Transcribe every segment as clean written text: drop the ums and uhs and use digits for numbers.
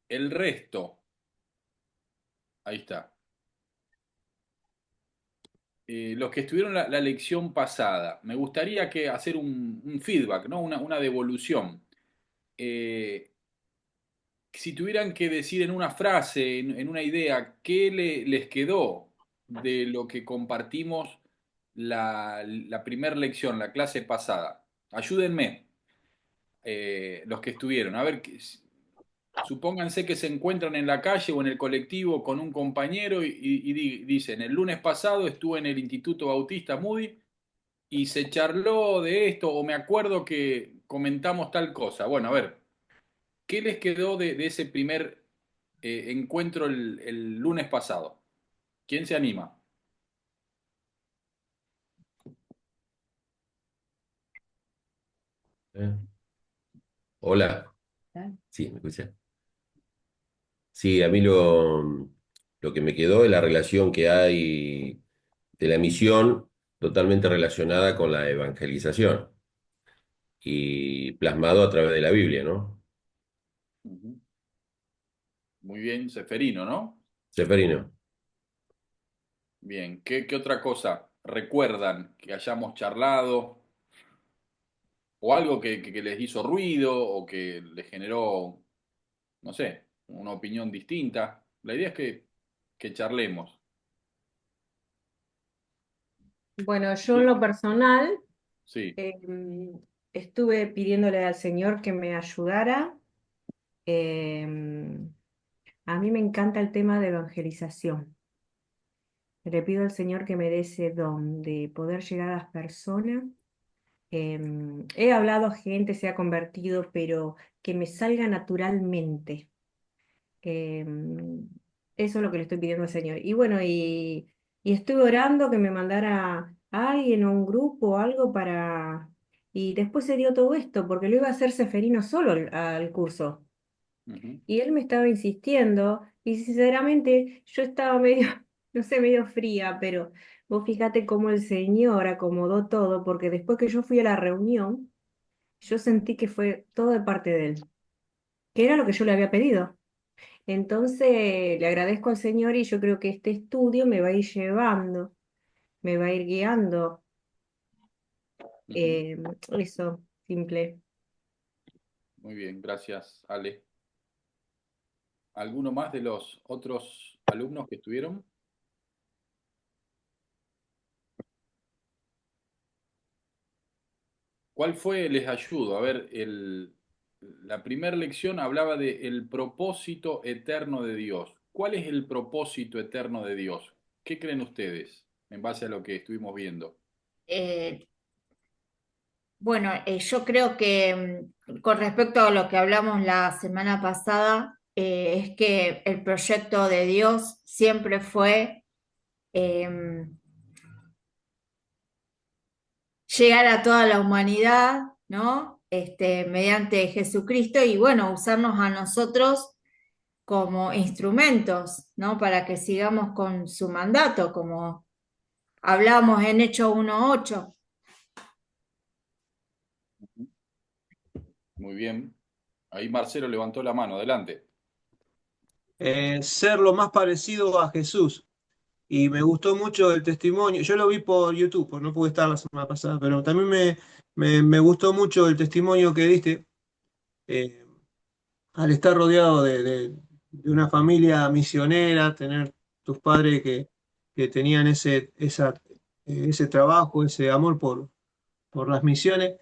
el resto, ahí está. Los que estuvieron la lección pasada, me gustaría que hacer un feedback, ¿no? Una devolución. Eh, si tuvieran que decir en una frase, en una idea, ¿qué les quedó de lo que compartimos la primera lección, la clase pasada? Ayúdenme, los que estuvieron. A ver, supónganse que se encuentran en la calle o en el colectivo con un compañero y dicen, el lunes pasado estuve en el Instituto Bautista Moody y se charló de esto, o me acuerdo que comentamos tal cosa. Bueno, a ver, ¿qué les quedó de ese primer encuentro el lunes pasado? ¿Quién se anima? Eh, Hola, sí, ¿me escucha? Sí, a mí lo que me quedó es la relación que hay de la misión totalmente relacionada con la evangelización y plasmado a través de la Biblia, ¿no? Ujú. Muy bien, Seferino, ¿no? Seferino. Bien, ¿qué otra cosa recuerdan que hayamos charlado? ¿O algo que les hizo ruido o que les generó, no sé, una opinión distinta? La idea es que charlemos. Bueno, yo en Sí, lo personal sí. eh, estuve pidiéndole al Señor que me ayudara. Eh, a mí me encanta el tema de evangelización. Le pido al Señor que me dé ese don de poder llegar a las personas. He hablado a gente, se ha convertido, pero que me salga naturalmente. Em, Eso es lo que le estoy pidiendo al Señor. Y bueno, y estuve orando que me mandara a alguien o un grupo o algo para... Y después se dio todo esto, porque lo iba a hacer Seferino solo al curso. Ujú, Y él me estaba insistiendo, y sinceramente yo estaba medio, no sé, medio fría, pero vos fíjate cómo el Señor acomodó todo, porque después que yo fui a la reunión, yo sentí que fue todo de parte de él, que era lo que yo le había pedido. Entonces le agradezco al Señor y yo creo que este estudio me va a ir llevando, me va a ir guiando. ujú. eh, Eso, simple. Muy bien, gracias, Ale. ¿Alguno más de los otros alumnos que estuvieron? ¿Cuál fue? Les ayudo. A ver, la primera lección hablaba de el propósito eterno de Dios. ¿Cuál es el propósito eterno de Dios? ¿Qué creen ustedes en base a lo que estuvimos viendo? Eh, bueno, yo creo que con respecto a lo que hablamos la semana pasada, es que el proyecto de Dios siempre fue eh, llegar a toda la humanidad, ¿no? Mediante Jesucristo y bueno, usarnos a nosotros como instrumentos, ¿no? Para que sigamos con su mandato, como hablamos en Hechos 1:8. Muy bien. Ahí Marcelo levantó la mano. Adelante. Ser lo más parecido a Jesús. Y me gustó mucho el testimonio. Yo lo vi por YouTube, porque no pude estar la semana pasada, pero también me gustó mucho el testimonio que diste eh, al estar rodeado de una familia misionera, tener tus padres que tenían ese trabajo, ese amor por las misiones.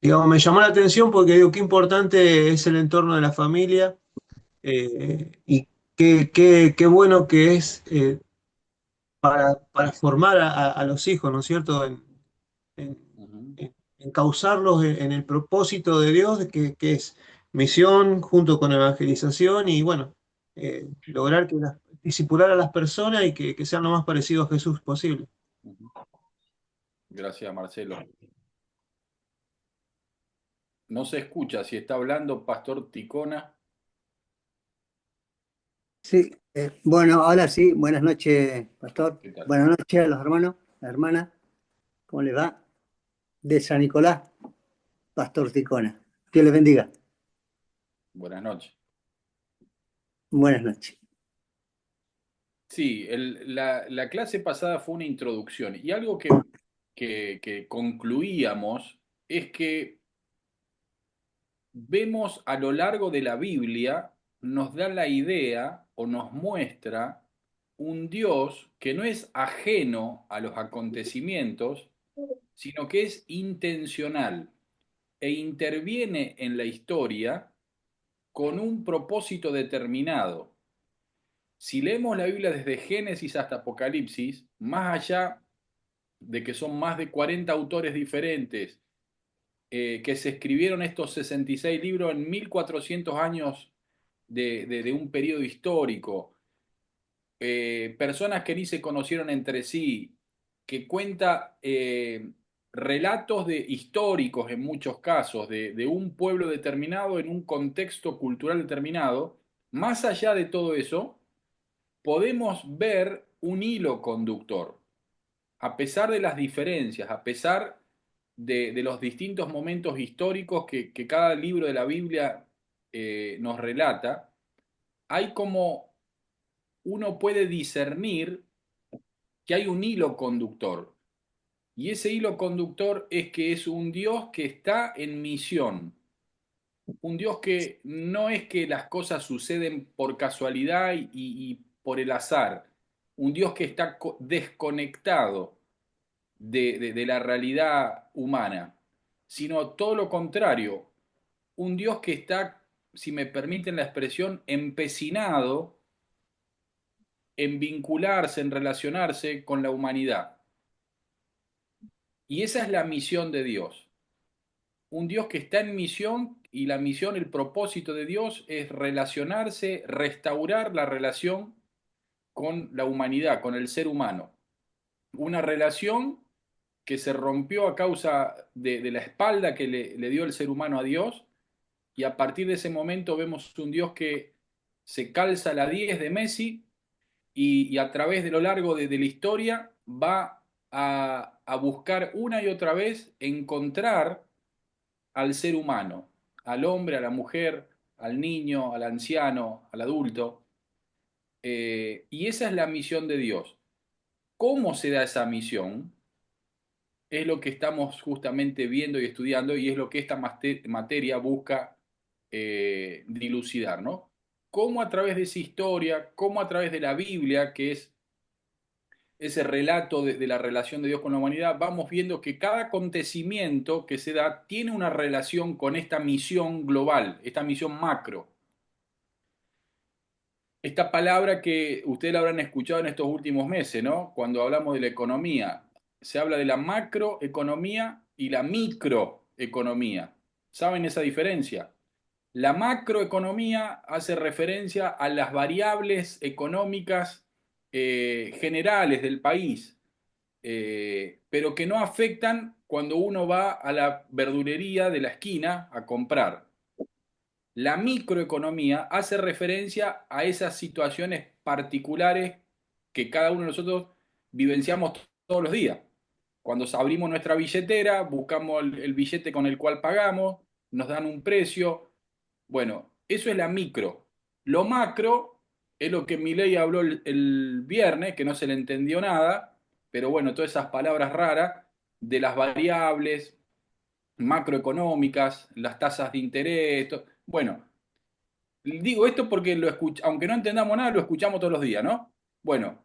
Digamos, me llamó la atención porque digo, qué importante es el entorno de la familia y qué bueno que es para formar a los hijos, ¿no es cierto? En, Ujú. encauzarlos en el propósito de Dios, que es misión junto con evangelización y bueno, lograr disipular a las personas y que sean lo más parecido a Jesús posible. Ujú. Gracias, Marcelo. No se escucha si está hablando Pastor Ticona. Sí, bueno, ahora sí, buenas noches, pastor. ¿Qué tal? Buenas noches a los hermanos, la hermana, ¿cómo les va? De San Nicolás, Pastor Ticona. Dios les bendiga. Buenas noches. Buenas noches. Sí, la clase pasada fue una introducción y algo que concluíamos es que vemos a lo largo de la Biblia, nos da la idea o nos muestra un Dios que no es ajeno a los acontecimientos, sino que es intencional e interviene en la historia con un propósito determinado. Si leemos la Biblia desde Génesis hasta Apocalipsis, más allá de que son más de 40 autores diferentes que se escribieron estos 66 libros en 1400 años de un periodo histórico, personas que ni se conocieron entre sí, que cuenta relatos históricos en muchos casos de un pueblo determinado en un contexto cultural determinado, más allá de todo eso, podemos ver un hilo conductor, a pesar de las diferencias, a pesar de los distintos momentos históricos que cada libro de la Biblia nos relata, hay como uno puede discernir que hay un hilo conductor. Y ese hilo conductor es que es un Dios que está en misión, un Dios que no es que las cosas suceden por casualidad y por el azar, un Dios que está desconectado de la realidad humana, sino todo lo contrario, un Dios que está, si me permiten la expresión, empecinado en vincularse, en relacionarse con la humanidad. Y esa es la misión de Dios. Un Dios que está en misión y la misión, el propósito de Dios es relacionarse, restaurar la relación con la humanidad, con el ser humano. Una relación que se rompió a causa de la espalda que le dio el ser humano a Dios, y a partir de ese momento vemos un Dios que se calza la 10 de Messi y a través de lo largo de la historia va a buscar una y otra vez encontrar al ser humano, al hombre, a la mujer, al niño, al anciano, al adulto. Y esa es la misión de Dios. ¿Cómo se da esa misión? Es lo que estamos justamente viendo y estudiando y es lo que esta materia busca dilucidar, ¿no? Cómo a través de esa historia, cómo a través de la Biblia, que es ese relato de la relación de Dios con la humanidad, vamos viendo que cada acontecimiento que se da tiene una relación con esta misión global, esta misión macro. Esta palabra que ustedes la habrán escuchado en estos últimos meses, ¿no? Cuando hablamos de la economía, se habla de la macroeconomía y la microeconomía. ¿Saben esa diferencia? La macroeconomía hace referencia a las variables económicas generales del país, pero que no afectan cuando uno va a la verdulería de la esquina a comprar. La microeconomía hace referencia a esas situaciones particulares que cada uno de nosotros vivenciamos todos los días. Cuando abrimos nuestra billetera, buscamos el billete con el cual pagamos, nos dan un precio. Bueno, eso es la micro. Lo macro es lo que Milei habló el viernes, que no se le entendió nada, pero bueno, todas esas palabras raras de las variables macroeconómicas, las tasas de interés. Bueno, digo esto porque aunque no entendamos nada, lo escuchamos todos los días, ¿no? Bueno,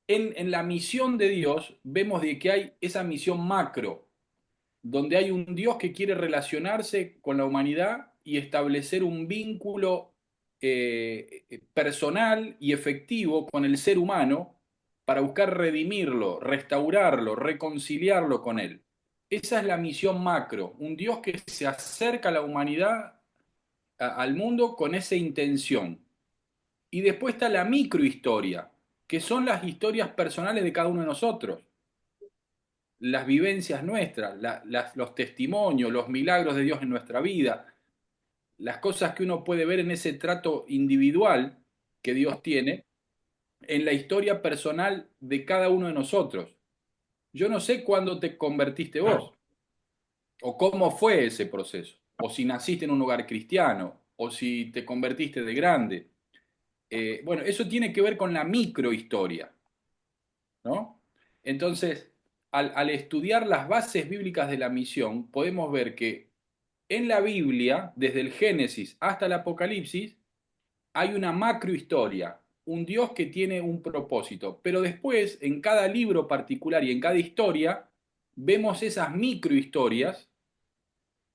en la misión de Dios vemos de que hay esa misión macro, donde hay un Dios que quiere relacionarse con la humanidad y establecer un vínculo personal y efectivo con el ser humano para buscar redimirlo, restaurarlo, reconciliarlo con él. Esa es la misión macro, un Dios que se acerca a la humanidad, al mundo con esa intención. Y después está la microhistoria, que son las historias personales de cada uno de nosotros, las vivencias nuestras, los testimonios, los milagros de Dios en nuestra vida, las cosas que uno puede ver en ese trato individual que Dios tiene en la historia personal de cada uno de nosotros. Yo no sé cuándo te convertiste vos, o cómo fue ese proceso, o si naciste en un hogar cristiano, o si te convertiste de grande. Bueno, eso tiene que ver con la microhistoria, ¿no? Entonces, al estudiar las bases bíblicas de la misión, podemos ver que en la Biblia, desde el Génesis hasta el Apocalipsis, hay una macrohistoria, un Dios que tiene un propósito, pero después, en cada libro particular y en cada historia, vemos esas microhistorias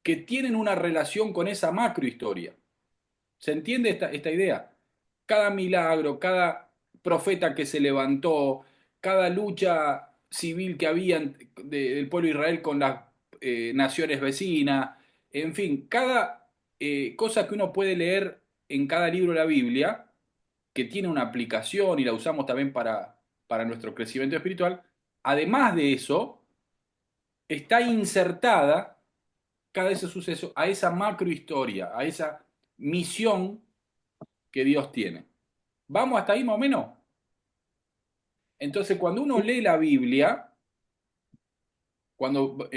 que tienen una relación con esa macrohistoria. ¿Se entiende esta idea? Cada milagro, cada profeta que se levantó, cada lucha civil que había del pueblo de Israel con las naciones vecinas, en fin, cada cosa que uno puede leer en cada libro de la Biblia, que tiene una aplicación y la usamos también para nuestro crecimiento espiritual, además de eso, está insertada cada ese suceso a esa macrohistoria, a esa misión que Dios tiene. ¿Vamos hasta ahí más o menos? Entonces, cuando uno lee la Biblia, cuando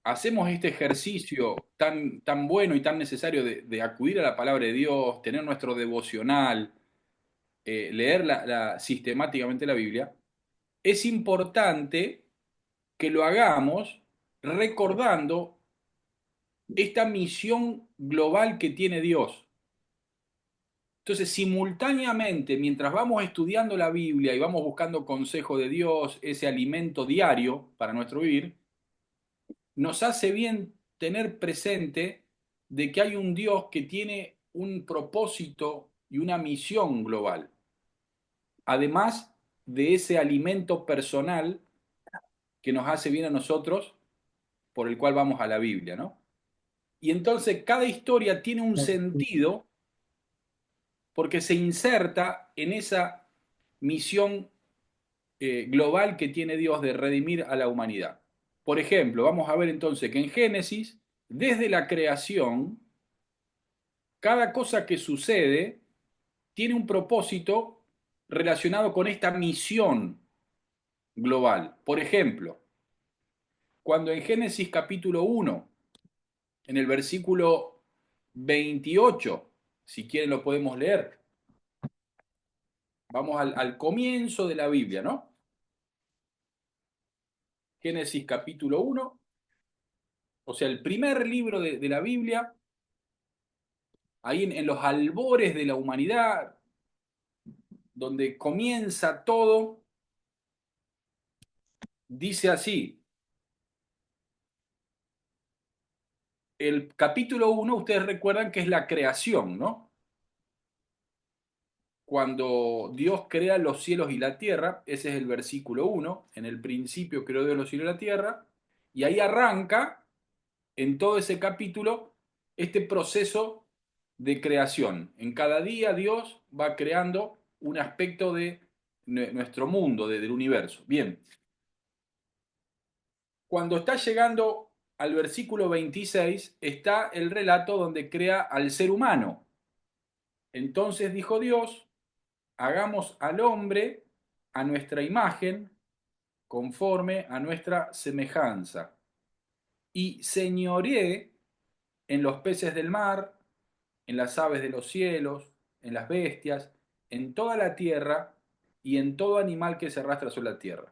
hacemos este ejercicio tan bueno y tan necesario de acudir a la palabra de Dios, tener nuestro devocional, leer sistemáticamente la Biblia, es importante que lo hagamos recordando esta misión global que tiene Dios. Entonces, simultáneamente, mientras vamos estudiando la Biblia y vamos buscando consejo de Dios, ese alimento diario para nuestro vivir, nos hace bien tener presente de que hay un Dios que tiene un propósito y una misión global, además de ese alimento personal que nos hace bien a nosotros, por el cual vamos a la Biblia, ¿no? Y entonces cada historia tiene un sentido porque se inserta en esa misión global que tiene Dios de redimir a la humanidad. Por ejemplo, vamos a ver entonces que en Génesis, desde la creación, cada cosa que sucede tiene un propósito relacionado con esta misión global. Por ejemplo, cuando en Génesis capítulo 1, en el versículo 28, si quieren lo podemos leer, vamos al comienzo de la Biblia, ¿no? Génesis capítulo 1, o sea, el primer libro de la Biblia, ahí en los albores de la humanidad, donde comienza todo, dice así, el capítulo 1, ustedes recuerdan que es la creación, ¿no? Cuando Dios crea los cielos y la tierra, ese es el versículo 1, en el principio creó Dios los cielos y la tierra, y ahí arranca en todo ese capítulo este proceso de creación. En cada día Dios va creando un aspecto de nuestro mundo, del universo. Bien, cuando está llegando al versículo 26, está el relato donde crea al ser humano. Entonces dijo Dios, hagamos al hombre a nuestra imagen, conforme a nuestra semejanza, y señoreé en los peces del mar, en las aves de los cielos, en las bestias, en toda la tierra y en todo animal que se arrastra sobre la tierra.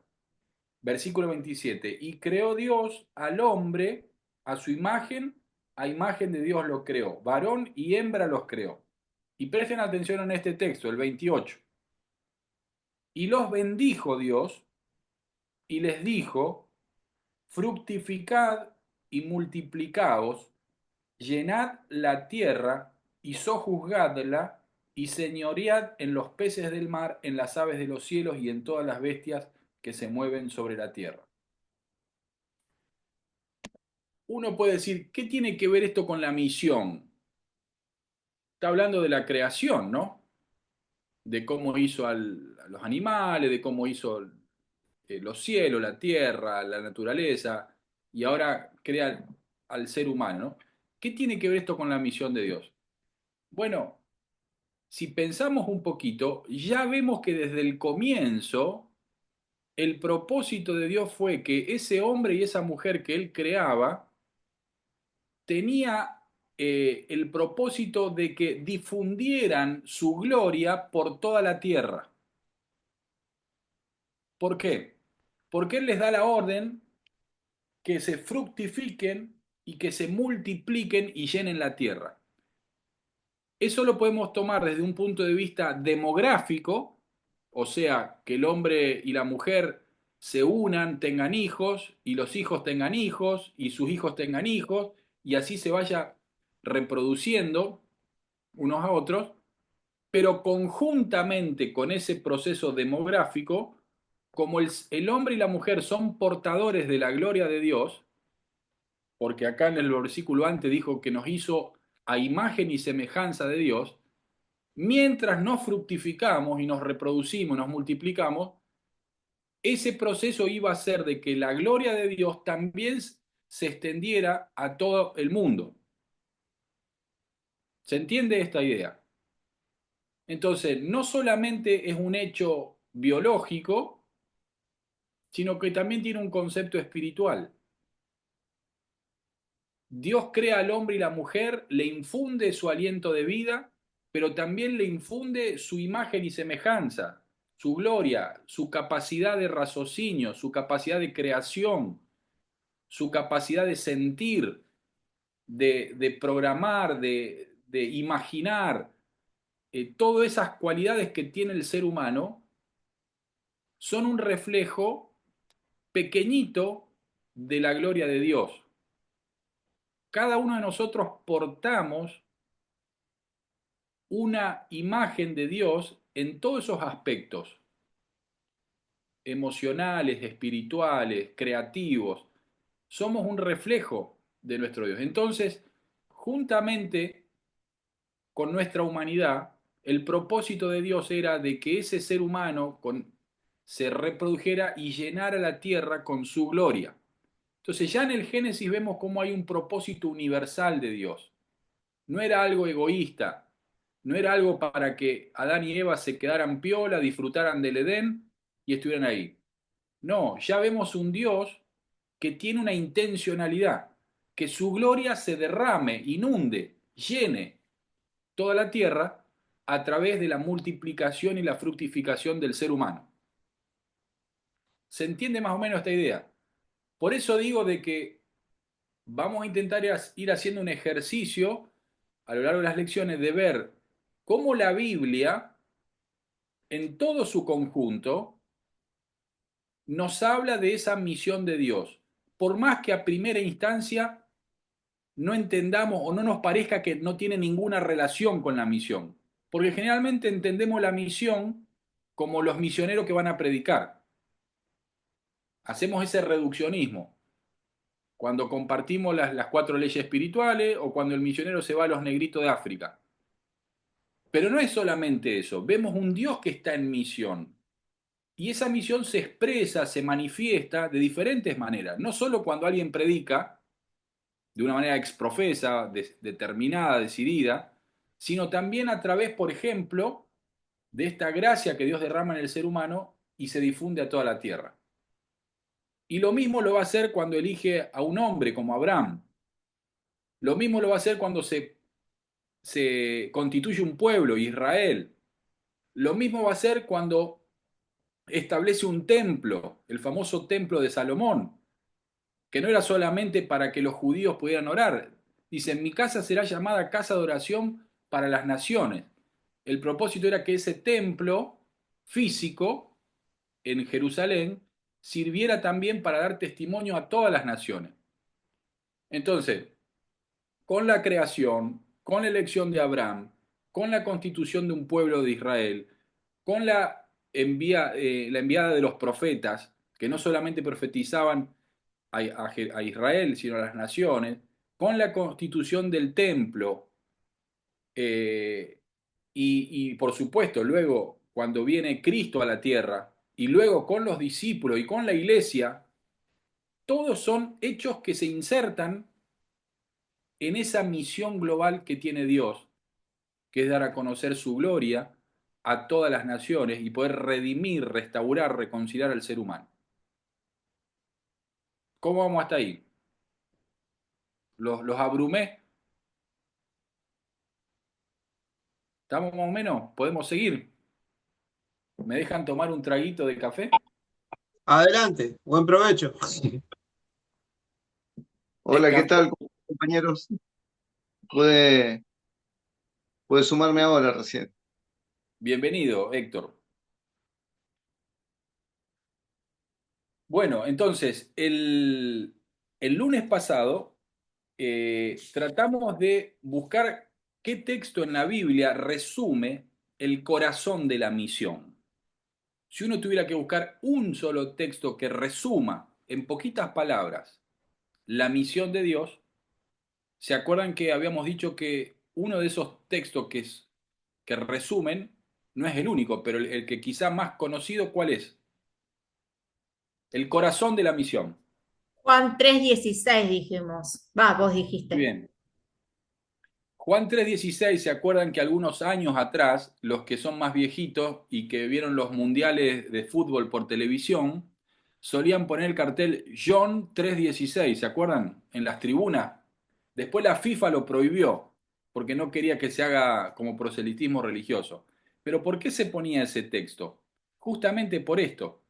Versículo 27. Y creó Dios al hombre a su imagen, a imagen de Dios lo creó. Varón y hembra los creó. Y presten atención en este texto, el 28. Y los bendijo Dios y les dijo, fructificad y multiplicaos, llenad la tierra y sojuzgadla y señoread en los peces del mar, en las aves de los cielos y en todas las bestias que se mueven sobre la tierra. Uno puede decir, ¿qué tiene que ver esto con la misión? Está hablando de la creación, ¿no? De cómo hizo a los animales, de cómo hizo los cielos, la tierra, la naturaleza, y ahora crea al ser humano, ¿no? ¿Qué tiene que ver esto con la misión de Dios? Bueno, si pensamos un poquito, ya vemos que desde el comienzo el propósito de Dios fue que ese hombre y esa mujer que él creaba tenía el propósito de que difundieran su gloria por toda la tierra. ¿Por qué? Porque Él les da la orden que se fructifiquen y que se multipliquen y llenen la tierra. Eso lo podemos tomar desde un punto de vista demográfico, o sea, que el hombre y la mujer se unan, tengan hijos, y los hijos tengan hijos, y sus hijos tengan hijos, y así se vaya reproduciendo unos a otros, pero conjuntamente con ese proceso demográfico, como el hombre y la mujer son portadores de la gloria de Dios, porque acá en el versículo antes dijo que nos hizo a imagen y semejanza de Dios, mientras nos fructificamos y nos reproducimos, nos multiplicamos, ese proceso iba a ser de que la gloria de Dios también se extendiera a todo el mundo. ¿Se entiende esta idea? Entonces, no solamente es un hecho biológico, sino que también tiene un concepto espiritual. Dios crea al hombre y la mujer, le infunde su aliento de vida, pero también le infunde su imagen y semejanza, su gloria, su capacidad de raciocinio, su capacidad de creación, su capacidad de sentir, de programar, de imaginar. Todas esas cualidades que tiene el ser humano son un reflejo pequeñito de la gloria de Dios. Cada uno de nosotros portamos una imagen de Dios en todos esos aspectos, emocionales, espirituales, creativos. Somos un reflejo de nuestro Dios. Entonces, juntamente con nuestra humanidad, el propósito de Dios era de que ese ser humano se reprodujera y llenara la tierra con su gloria. Entonces ya en el Génesis vemos cómo hay un propósito universal de Dios. No era algo egoísta, no era algo para que Adán y Eva se quedaran piola, disfrutaran del Edén y estuvieran ahí. No, ya vemos un Dios que tiene una intencionalidad, que su gloria se derrame, inunde, llene toda la tierra a través de la multiplicación y la fructificación del ser humano. ¿Se entiende más o menos esta idea? Por eso digo de que vamos a intentar ir haciendo un ejercicio a lo largo de las lecciones de ver cómo la Biblia, en todo su conjunto, nos habla de esa misión de Dios. Por más que a primera instancia no entendamos o no nos parezca que no tiene ninguna relación con la misión. Porque generalmente entendemos la misión como los misioneros que van a predicar. Hacemos ese reduccionismo. Cuando compartimos las 4 leyes espirituales o cuando el misionero se va a los negritos de África. Pero no es solamente eso. Vemos un Dios que está en misión. Y esa misión se expresa, se manifiesta de diferentes maneras. No solo cuando alguien predica, de una manera exprofesa, determinada, decidida, sino también a través, por ejemplo, de esta gracia que Dios derrama en el ser humano y se difunde a toda la tierra. Y lo mismo lo va a hacer cuando elige a un hombre como Abraham. Lo mismo lo va a hacer cuando se constituye un pueblo, Israel. Lo mismo va a hacer cuando establece un templo, el famoso templo de Salomón, que no era solamente para que los judíos pudieran orar. Dice, mi casa será llamada casa de oración para las naciones. El propósito era que ese templo físico en Jerusalén sirviera también para dar testimonio a todas las naciones. Entonces, con la creación, con la elección de Abraham, con la constitución de un pueblo de Israel, con la enviada de los profetas, que no solamente profetizaban a Israel, sino a las naciones, con la constitución del templo, eh, y por supuesto luego cuando viene Cristo a la tierra, y luego con los discípulos y con la iglesia, todos son hechos que se insertan en esa misión global que tiene Dios, que es dar a conocer su gloria a todas las naciones y poder redimir, restaurar, reconciliar al ser humano. ¿Cómo vamos hasta ahí? ¿Los abrumé? ¿Estamos más o menos? ¿Podemos seguir? ¿Me dejan tomar un traguito de café? Adelante, buen provecho. Hola, ¿qué Café. tal, compañeros? Pude, pude sumarme ahora recién. Bienvenido, Héctor. Bueno, entonces, el lunes pasado tratamos de buscar qué texto en la Biblia resume el corazón de la misión. Si uno tuviera que buscar un solo texto que resuma en poquitas palabras la misión de Dios, ¿se acuerdan que habíamos dicho que uno de esos textos que resumen, no es el único, pero el que quizá más conocido, ¿cuál es? El corazón de la misión. Juan 3:16 dijimos. Va, vos Muy dijiste. bien. Juan 3:16, ¿se acuerdan que algunos años atrás, los que son más viejitos y que vieron los mundiales de fútbol por televisión, solían poner el cartel John 3:16, ¿se acuerdan? En las tribunas. Después la FIFA lo prohibió porque no quería que se haga como proselitismo religioso. Pero ¿por qué se ponía ese texto? Justamente por esto,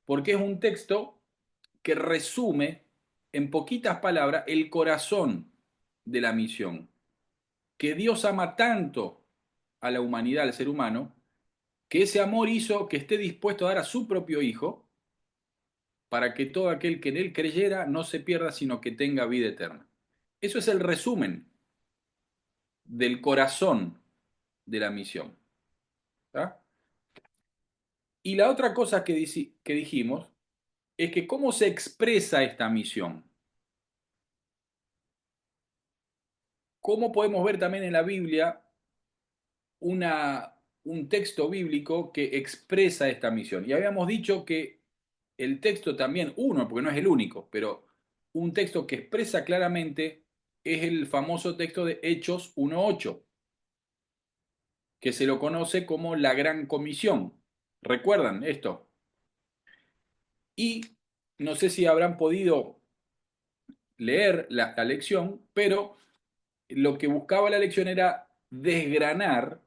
porque es un texto que resume en poquitas palabras el corazón de la misión, que Dios ama tanto a la humanidad, al ser humano, que ese amor hizo que esté dispuesto a dar a su propio Hijo para que todo aquel que en Él creyera no se pierda, sino que tenga vida eterna. Eso es el resumen del corazón de la misión. ¿Tá? Y la otra cosa que dijimos es que cómo se expresa esta misión. ¿Cómo podemos ver también en la Biblia un texto bíblico que expresa esta misión? Y habíamos dicho que el texto también, uno, porque no es el único, pero un texto que expresa claramente es el famoso texto de Hechos 1:8, que se lo conoce como la Gran Comisión. ¿Recuerdan esto? Y no sé si habrán podido leer la lección, pero lo que buscaba la lección era desgranar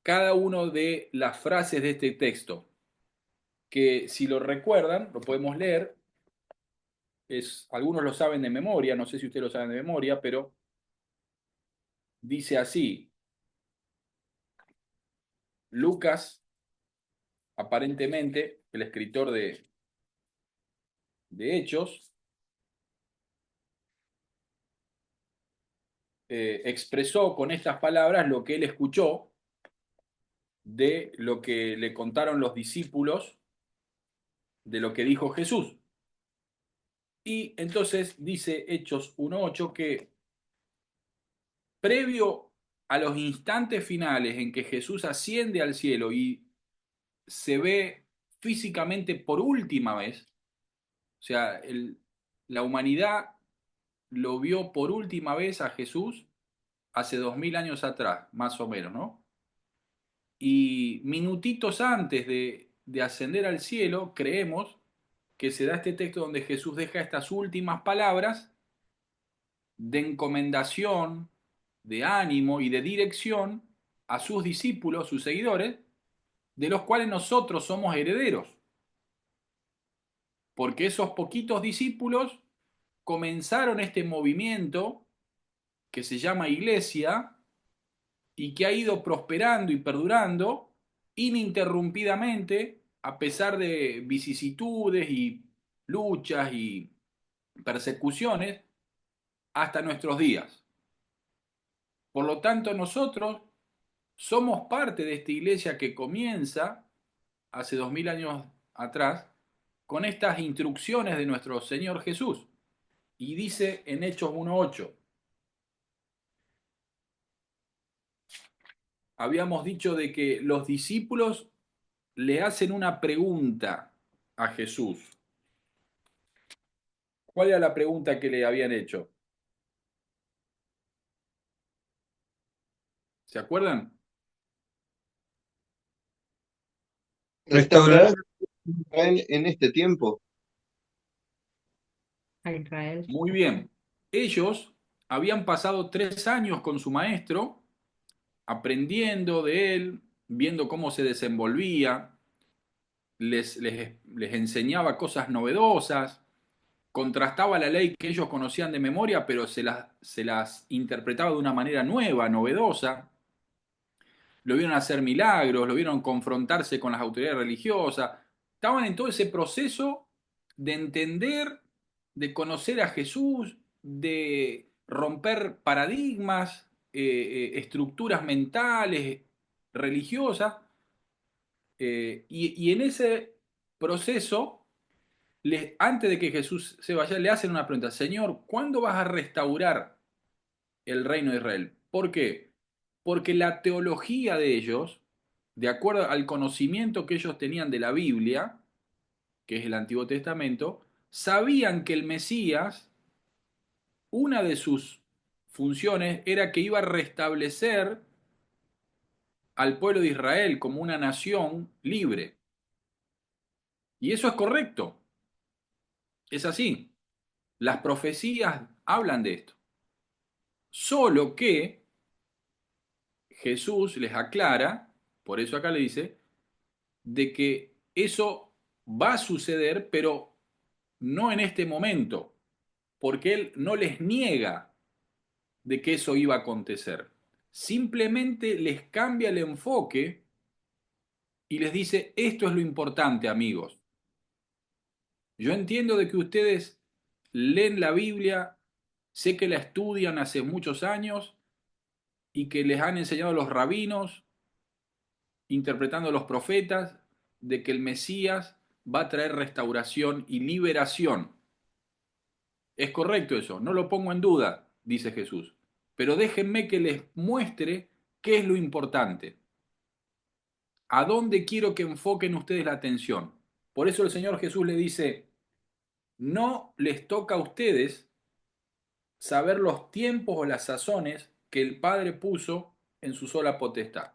cada una de las frases de este texto, que si lo recuerdan, lo podemos leer, algunos lo saben de memoria, no sé si ustedes lo saben de memoria, pero dice así: Lucas, aparentemente el escritor de Hechos, expresó con estas palabras lo que él escuchó de lo que le contaron los discípulos, de lo que dijo Jesús. Y entonces dice Hechos 1:8 que previo a los instantes finales en que Jesús asciende al cielo y se ve físicamente por última vez, o sea, la humanidad lo vio por última vez a Jesús hace 2000 años atrás, más o menos, ¿no? Y minutitos antes de ascender al cielo, creemos que se da este texto donde Jesús deja estas últimas palabras de encomendación, de ánimo y de dirección a sus discípulos, sus seguidores, de los cuales nosotros somos herederos. Porque esos poquitos discípulos comenzaron este movimiento que se llama iglesia y que ha ido prosperando y perdurando ininterrumpidamente a pesar de vicisitudes y luchas y persecuciones hasta nuestros días. Por lo tanto, nosotros somos parte de esta iglesia que comienza hace 2000 años atrás con estas instrucciones de nuestro Señor Jesús. Y dice en Hechos 1:8, habíamos dicho de que los discípulos le hacen una pregunta a Jesús. ¿Cuál era la pregunta que le habían hecho? ¿Se acuerdan? Restaurar ¿Restaurarás Israel en este tiempo? A Israel. Muy bien. Ellos habían pasado 3 años con su maestro aprendiendo de él, viendo cómo se desenvolvía, les enseñaba cosas novedosas, contrastaba la ley que ellos conocían de memoria, pero se las interpretaba de una manera nueva, novedosa. Lo vieron hacer milagros, lo vieron confrontarse con las autoridades religiosas. Estaban en todo ese proceso de entender, de conocer a Jesús, de romper paradigmas, estructuras mentales, religiosas. Y en ese proceso, antes de que Jesús se vaya, le hacen una pregunta: Señor, ¿cuándo vas a restaurar el reino de Israel? ¿Por qué? Porque la teología de ellos, de acuerdo al conocimiento que ellos tenían de la Biblia, que es el Antiguo Testamento, sabían que el Mesías, una de sus funciones era que iba a restablecer al pueblo de Israel como una nación libre. Y eso es correcto, es así. Las profecías hablan de esto. Solo que Jesús les aclara, por eso acá le dice, de que eso va a suceder, pero no en este momento, porque Él no les niega de que eso iba a acontecer. Simplemente les cambia el enfoque y les dice: esto es lo importante, amigos. Yo entiendo de que ustedes leen la Biblia, sé que la estudian hace muchos años y que les han enseñado los rabinos, interpretando los profetas, de que el Mesías va a traer restauración y liberación. Es correcto eso, no lo pongo en duda, dice Jesús. Pero déjenme que les muestre qué es lo importante. ¿A dónde quiero que enfoquen ustedes la atención? Por eso el Señor Jesús le dice: no les toca a ustedes saber los tiempos o las sazones que el Padre puso en su sola potestad.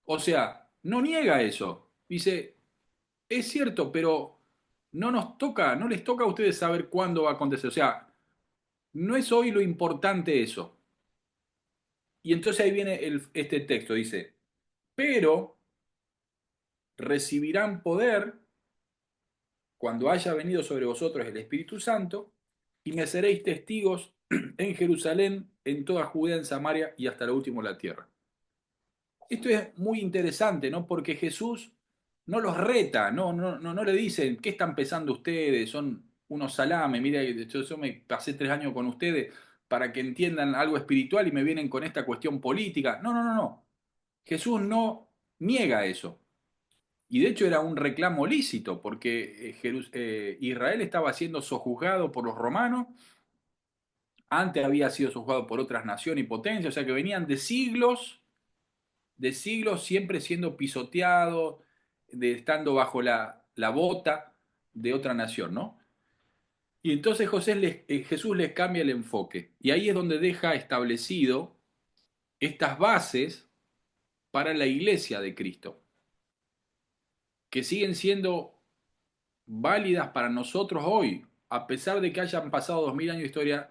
O sea, no niega eso. Dice: es cierto, pero no nos toca, no les toca a ustedes saber cuándo va a acontecer. O sea, no es hoy lo importante eso. Y entonces ahí viene este texto, dice: pero recibirán poder cuando haya venido sobre vosotros el Espíritu Santo, y me seréis testigos en Jerusalén, en toda Judea, en Samaria y hasta lo último de la tierra. Esto es muy interesante, ¿no? Porque Jesús no los reta, no le dicen: ¿qué están pensando ustedes? Son unos salames, mira, yo me pasé 3 años con ustedes para que entiendan algo espiritual y me vienen con esta cuestión política. No. Jesús no niega eso. Y de hecho era un reclamo lícito, porque Israel estaba siendo sojuzgado por los romanos, antes había sido sojuzgado por otras naciones y potencias, o sea que venían de siglos siempre siendo pisoteados, de estando bajo la bota de otra nación, ¿no? Y entonces Jesús les cambia el enfoque, y ahí es donde deja establecido estas bases para la iglesia de Cristo, que siguen siendo válidas para nosotros hoy, a pesar de que hayan pasado 2000 años de historia.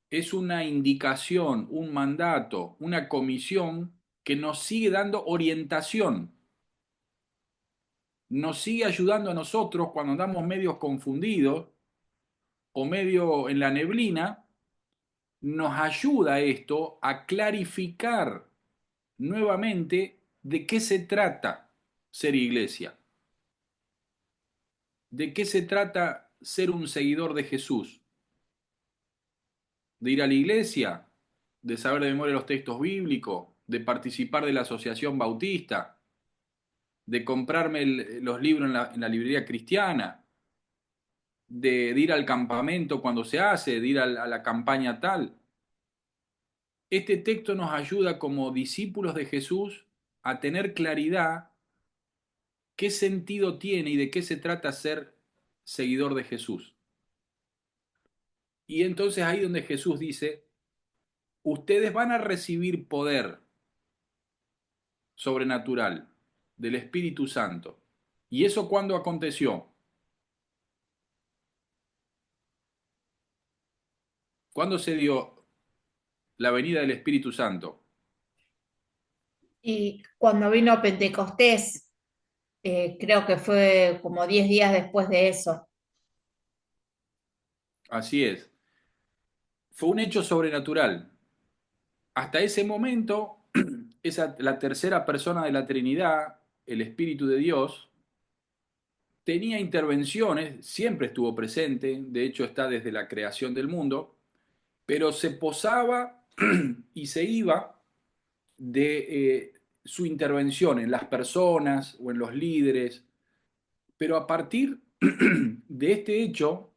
Es una indicación, un mandato, una comisión que nos sigue dando orientación, nos sigue ayudando a nosotros cuando andamos medios confundidos o medio en la neblina. Nos ayuda esto a clarificar nuevamente de qué se trata ser iglesia, de qué se trata ser un seguidor de Jesús, de ir a la iglesia, de saber de memoria los textos bíblicos, de participar de la asociación bautista, de comprarme los libros en la librería cristiana, de ir al campamento cuando se hace, de ir a la campaña tal. Este texto nos ayuda como discípulos de Jesús a tener claridad qué sentido tiene y de qué se trata ser seguidor de Jesús. Y entonces ahí donde Jesús dice: ustedes van a recibir poder sobrenatural del Espíritu Santo. ¿Y eso cuándo aconteció? ¿Cuándo se dio la venida del Espíritu Santo? Y cuando vino Pentecostés, creo que fue como 10 días después de eso. Así es. Fue un hecho sobrenatural. Hasta ese momento, la tercera persona de la Trinidad, el Espíritu de Dios, tenía intervenciones, siempre estuvo presente, de hecho está desde la creación del mundo, pero se posaba y se iba de su intervención en las personas o en los líderes. Pero a partir de este hecho,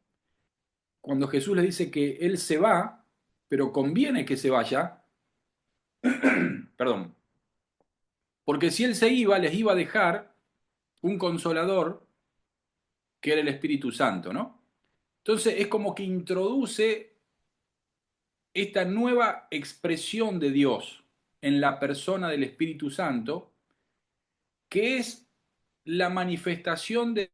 cuando Jesús le dice que Él se va, pero conviene que se vaya, perdón, porque si Él se iba, les iba a dejar un consolador que era el Espíritu Santo, ¿no? Entonces es como que introduce esta nueva expresión de Dios en la persona del Espíritu Santo, que es la manifestación de